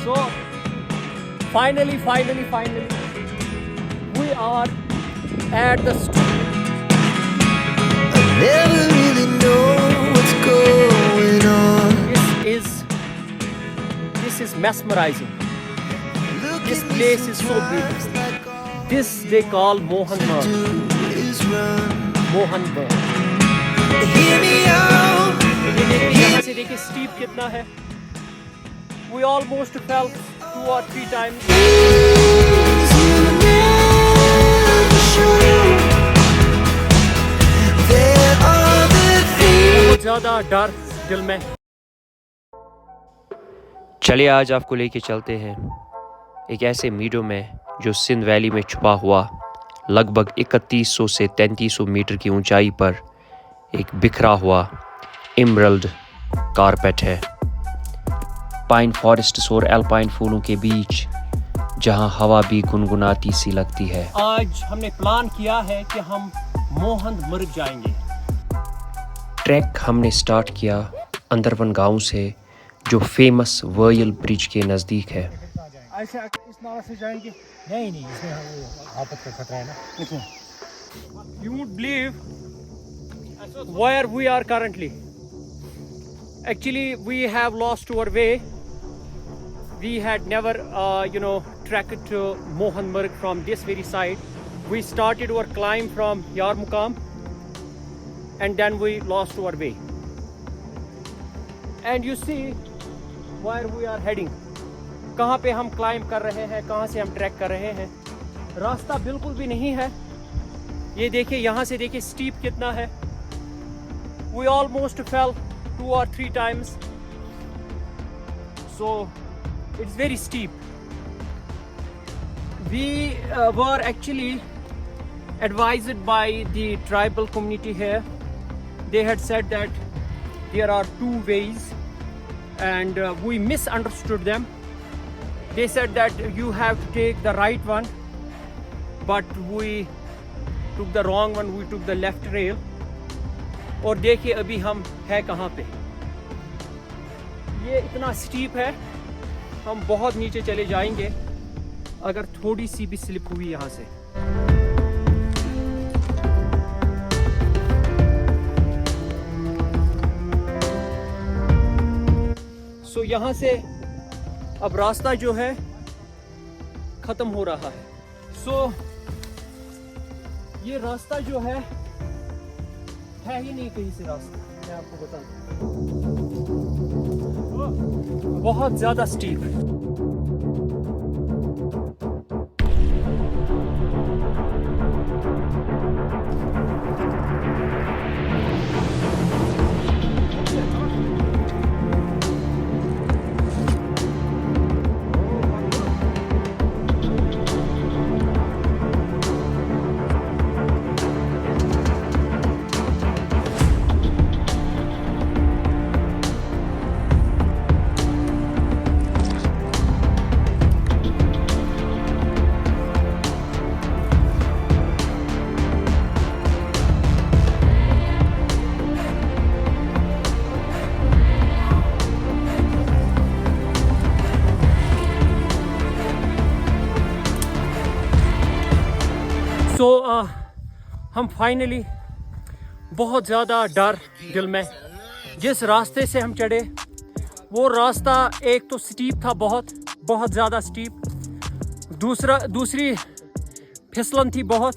So finally we are at the I never really know what's going on. This is mesmerizing. Look This at me place is so sometimes beautiful. like all This they call Mohanmarg. do is run. Mohanmarg. Hear me out. यहाँ से देखिए steep कितना है. We almost fell 2 or 3 times. You never show. There are the things. बहुत ज़्यादा डर दिल में. चलिए आज आपको लेके चलते हैं एक ऐसे मीडो में जो सिंध वैली में छुपा हुआ लगभग 3100 से 3300 मीटर की ऊंचाई पर एक बिखरा हुआ एमरल्ड कारपेट है. पाइन फॉरेस्ट्स और एल्पाइन फूलों के बीच जहां हवा भी गुनगुनाती सी लगती है. आज हमने प्लान किया है कि हम मोहनमर्ग जाएंगे. ट्रैक हमने स्टार्ट किया अंदरवन गांव से जो फेमस वर्यल ब्रिज के नज़दीक है. ऐसे इस नाला से जाएंगे. नहीं इसमें वो आफत का खतरा है ना. You would believe where we are currently. Actually, we have lost our way. We had never, trekked to Mohanmarg from this very side. We started our climb from Yarmukam, and then we lost our way. And you see where we are heading. कहाँ पे हम climb कर रहे हैं, कहाँ से हम track कर रहे हैं. रास्ता बिल्कुल भी नहीं है. ये देखिए यहाँ से देखिए स्टीप कितना है. We almost fell 2 or 3 times. So it's very steep. We were actually advised by the tribal community here. They had said that there are 2 ways, and we misunderstood them. They said that you have to take the right one, but we took the wrong one. We took the left rail. और देखिए अभी हम है कहाँ पे. ये इतना steep है, हम बहुत नीचे चले जाएंगे अगर थोड़ी सी भी स्लिप हुई यहाँ से. सो यहाँ से अब रास्ता जो है खत्म हो रहा है. सो ये रास्ता जो है ही नहीं कहीं से रास्ता. मैं आपको बताऊं बहुत ज्यादा स्टीप है. तो हम फाइनली बहुत ज़्यादा डर दिल में. जिस रास्ते से हम चढ़े वो रास्ता एक तो स्टीप था, बहुत ज़्यादा स्टीप. दूसरी फिसलन थी बहुत.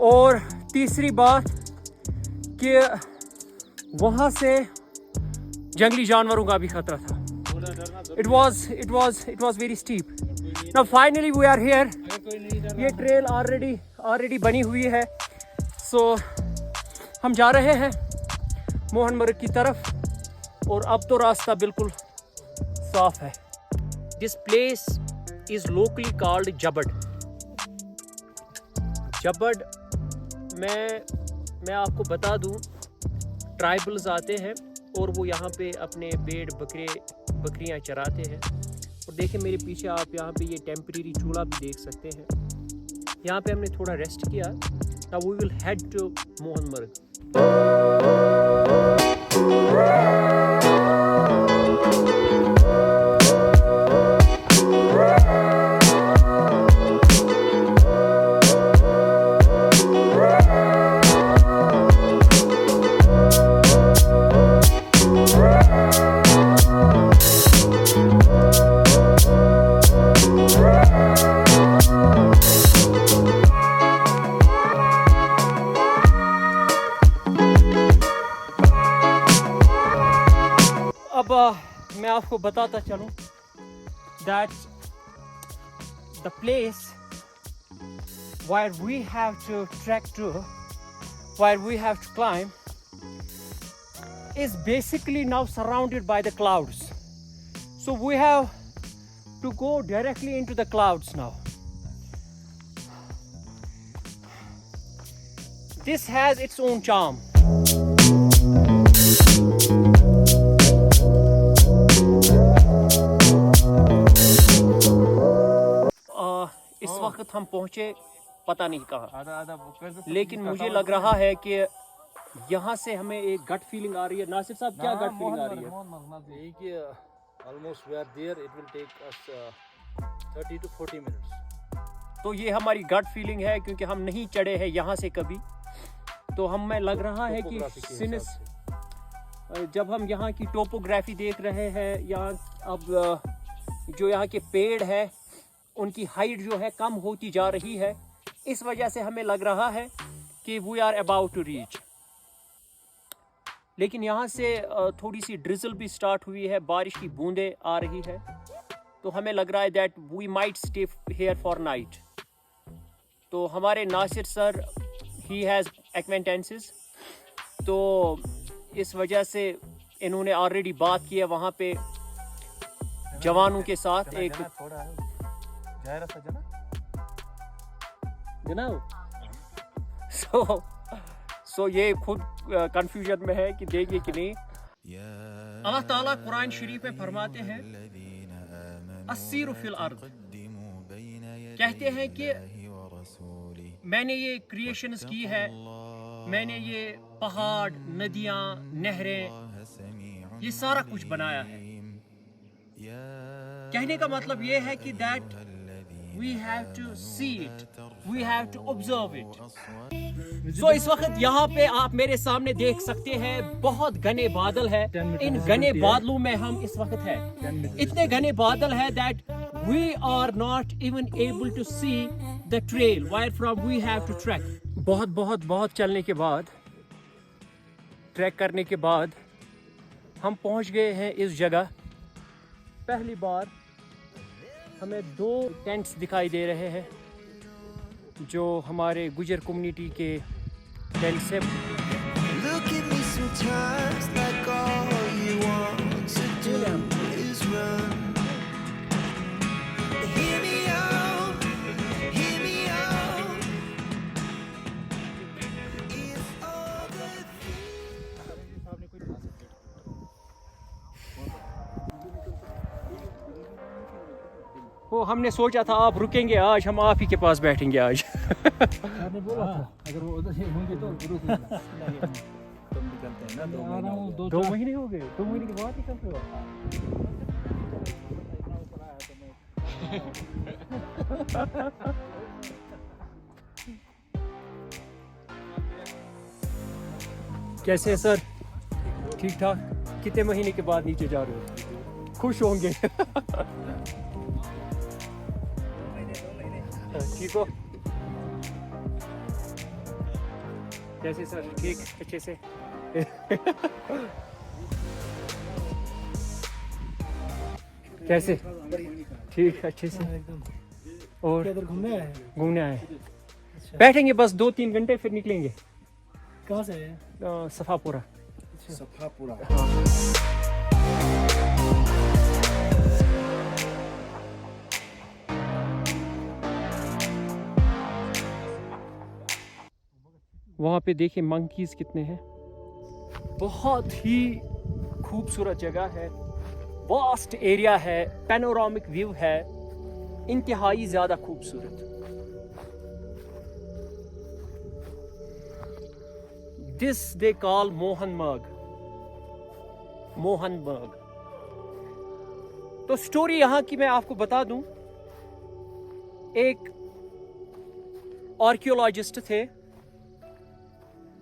और तीसरी बात कि वहाँ से जंगली जानवरों का भी खतरा था. It was very steep. Now finally we are here. ये ट्रेल ऑलरेडी बनी हुई है. सो हम जा रहे हैं मोहनमर्ग की तरफ और अब तो रास्ता बिल्कुल साफ है. This place is locally called Jabad. मैं आपको बता दूं, ट्राइबल्स आते हैं और वो यहाँ पे अपने भेड़ बकरियाँ चराते हैं. और देखिए मेरे पीछे आप यहाँ पे ये टेम्परेरी चूल्हा भी देख सकते हैं. यहाँ पे हमने थोड़ा रेस्ट किया. Now we will head to Mohanmarg. आपको बताता चलूं that the place where we have to trek to, where we have to climb, is basically now surrounded by the clouds. So we have to go directly into the clouds now. This has its own charm. इस वक्त हम पहुंचे पता नहीं कहाँ, लेकिन मुझे लग रहा है कि यहाँ से हमें एक गट फीलिंग आ रही है। नासिर साहब, क्या गट फीलिंग आ रही है? Almost we are there. It will take us 30 to 40 minutes. तो ये हमारी गट फीलिंग है, क्योंकि हम नहीं चढ़े हैं यहाँ से कभी। तो हमें लग रहा है कि सिंस जब हम यहाँ की टोपोग्राफी देख रहे हैं, यहाँ अब जो यहाँ के पेड़ है उनकी हाइट जो है कम होती जा रही है, इस वजह से हमें लग रहा है कि we are about to reach. लेकिन यहाँ से थोड़ी सी ड्रिजल भी स्टार्ट हुई है, बारिश की बूंदें आ रही है, तो हमें लग रहा है that we might stay here for night. तो हमारे Nasir sir, he has acquaintances, तो इस वजह से इन्होंने ऑलरेडी बात की है वहाँ पे जवानों के साथ। एक सो ये खुद कंफ्यूजन में है कि देंगे कि नहीं। अल्लाह ताला कुरान शरीफ में फरमाते हैं अस्सीरु फिल अर्द, कहते हैं कि मैंने ये क्रिएशंस की है, मैंने ये पहाड़, नदियाँ, नहरें, ये सारा कुछ बनाया है। कहने का मतलब ये है कि that we have to see it, we have to observe it. So इस वक्त यहाँ पे आप मेरे सामने देख सकते हैं बहुत घने बादल है। इन घने बादलों में हम इस वक्त हैं। इतने घने बादल है that we are not even able to see the trail where from we have to trek. बहुत चलने के बाद, ट्रैक करने के बाद हम पहुँच गए हैं इस जगह। पहली बार हमें 2 टेंट्स दिखाई दे रहे हैं जो हमारे गुजर कम्युनिटी के टेंट्स हैं। Look at me sometimes like all you want to do is run. Hear me out, hear me out. If all the वो हमने सोचा था आप रुकेंगे आज, हम आप ही के पास बैठेंगे आज। आपने बोला था अगर वो उधर से होंगे तो रुक लेना। तुम भी करते हैं ना 2 महीने हो गए, 2 महीने के बाद निकल रहे हो। कैसे है सर? ठीक ठाक? कितने महीने के बाद नीचे जा रहे हो? खुश होंगे। ठीक हो? कैसे सर? ठीक, अच्छे से। कैसे? ठीक, अच्छे से। और घूमने आए? घूमने आए। बैठेंगे बस 2-3 घंटे, फिर निकलेंगे। कहाँ से आए? सफापुरा। सफापुरा। वहाँ पे देखिए मंकीज कितने हैं। बहुत ही खूबसूरत जगह है, वास्ट एरिया है, पैनोरामिक व्यू है, इंतहाई ज़्यादा खूबसूरत। This they call Mohanmarg. तो स्टोरी यहाँ की मैं आपको बता दूं। एक आर्कियोलॉजिस्ट थे,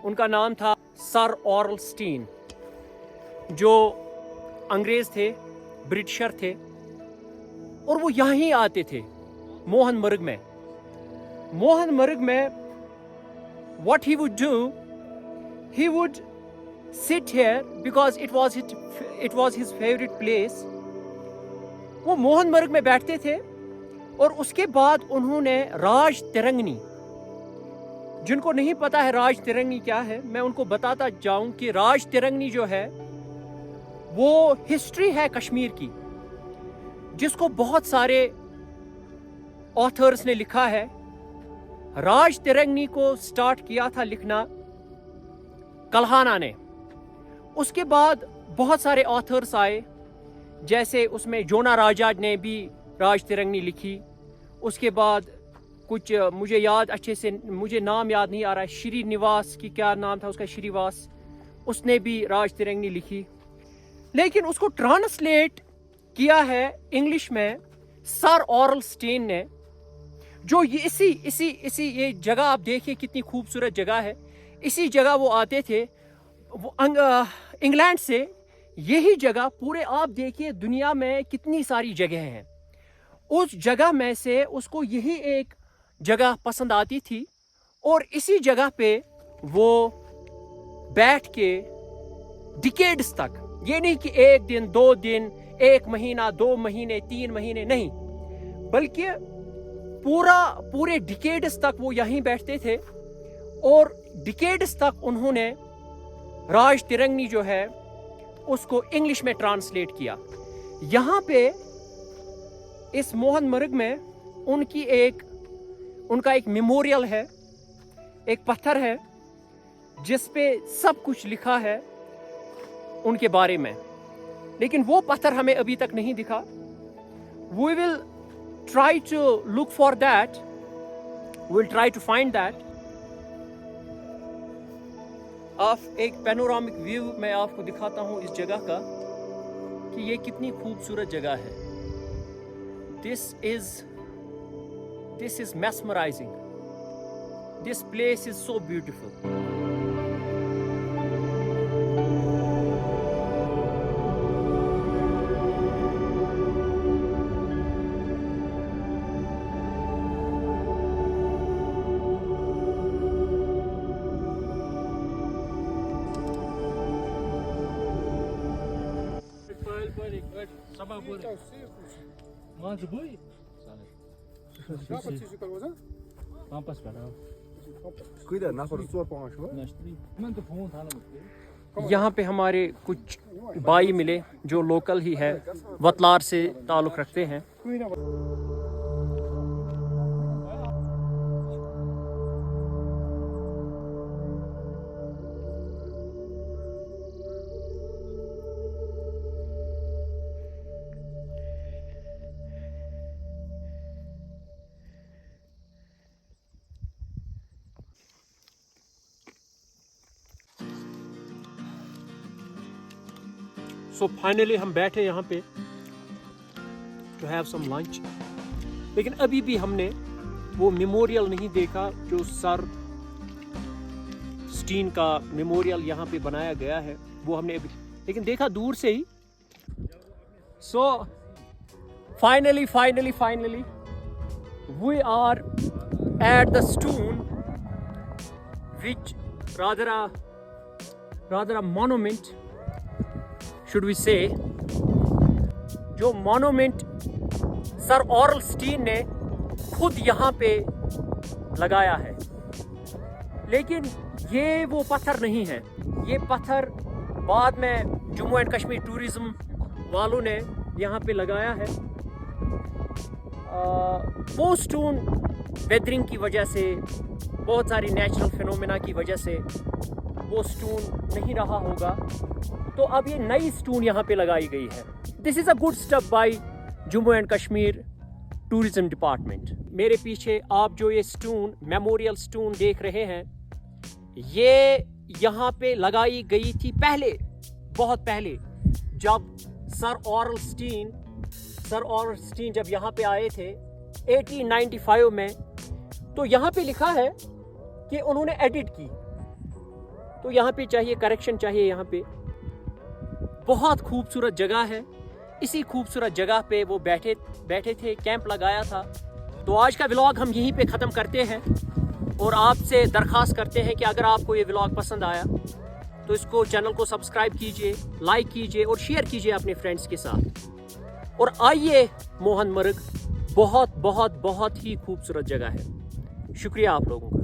उनका नाम था सर ऑर्लस्टीन, जो अंग्रेज थे, ब्रिटिशर थे, और वो यहाँ ही आते थे मोहनमर्ग में। what he would do, he would sit here because it was his favorite place वो मोहनमर्ग में बैठते थे और उसके बाद उन्होंने राज तिरंगनी, जिनको नहीं पता है राज तिरंगनी क्या है, मैं उनको बताता जाऊं कि राज तिरंगनी जो है वो हिस्ट्री है कश्मीर की, जिसको बहुत सारे ऑथर्स ने लिखा है। राज तिरंगनी को स्टार्ट किया था लिखना कल्हाना ने। उसके बाद बहुत सारे ऑथर्स आए, जैसे उसमें जोना राजा ने भी राज तिरंगनी लिखी। उसके बाद कुछ मुझे याद अच्छे से, मुझे नाम याद नहीं आ रहा है, श्रीनिवास की क्या नाम था उसका, श्रीवास, उसने भी राज तिरंगनी लिखी। लेकिन उसको ट्रांसलेट किया है इंग्लिश में सर ऑरल स्टेन ने, जो ये इसी ये जगह आप देखिए कितनी खूबसूरत जगह है। इसी जगह वो आते थे, वो इंग्लैंड से। यही जगह पूरे आप देखिए दुनिया में कितनी सारी जगह हैं, उस जगह में से उसको यही एक जगह पसंद आती थी और इसी जगह पे वो बैठ के डिकेड्स तक, ये नहीं कि एक दिन, 2 दिन, 1 महीना, 2 महीने, 3 महीने, नहीं, बल्कि पूरे डिकेड्स तक वो यहीं बैठते थे और डिकेड्स तक उन्होंने राज तिरंगनी जो है उसको इंग्लिश में ट्रांसलेट किया। यहाँ पे इस मोहनमर्ग में उनका एक मेमोरियल है, एक पत्थर है जिस पे सब कुछ लिखा है उनके बारे में, लेकिन वो पत्थर हमें अभी तक नहीं दिखा। We will try to look for that. We'll try to find that. आप एक पैनोरामिक व्यू मैं आपको दिखाता हूँ इस जगह का कि ये कितनी खूबसूरत जगह है। This is mesmerizing. This place is so beautiful. यहाँ पे हमारे कुछ भाई मिले जो लोकल ही है, वतलार से ताल्लुक़ रखते हैं। So finally हम बैठे यहाँ पे to have some lunch, लेकिन अभी भी हमने वो मेमोरियल नहीं देखा जो सर स्टीन का मेमोरियल यहाँ पे बनाया गया है, वो हमने अभी लेकिन देखा दूर से ही। So finally we are at the stone which rather a monument, should we say, जो मॉन्यूमेंट सर ऑरल स्टीन ने खुद यहाँ पे लगाया है। लेकिन ये वो पत्थर नहीं है, ये पत्थर बाद में जम्मू एंड कश्मीर टूरिज्म वालों ने यहाँ पे लगाया है। वो स्टोन वेदरिंग की वजह से, बहुत सारी नेचुरल फिनोमेना की वजह से वो स्टोन नहीं रहा होगा, तो अब ये नई स्टोन यहाँ पे लगाई गई है। This is a good step by Jammu and Kashmir tourism department. मेरे पीछे आप जो ये स्टोन, मेमोरियल स्टोन देख रहे हैं, ये यहाँ पे लगाई गई थी पहले, बहुत पहले, जब सर ऑरल स्टीन जब यहाँ पे आए थे 1895 में। तो यहाँ पे लिखा है कि उन्होंने एडिट की, तो यहाँ पे चाहिए करेक्शन चाहिए। यहाँ पे बहुत खूबसूरत जगह है, इसी खूबसूरत जगह पे वो बैठे थे, कैंप लगाया था। तो आज का व्लॉग हम यहीं पे ख़त्म करते हैं और आपसे दरख्वास्त करते हैं कि अगर आपको ये व्लॉग पसंद आया तो इसको, चैनल को सब्सक्राइब कीजिए, लाइक कीजिए और शेयर कीजिए अपने फ्रेंड्स के साथ। और आइए मोहन मर्ग, बहुत बहुत बहुत ही खूबसूरत जगह है। शुक्रिया आप लोगों का।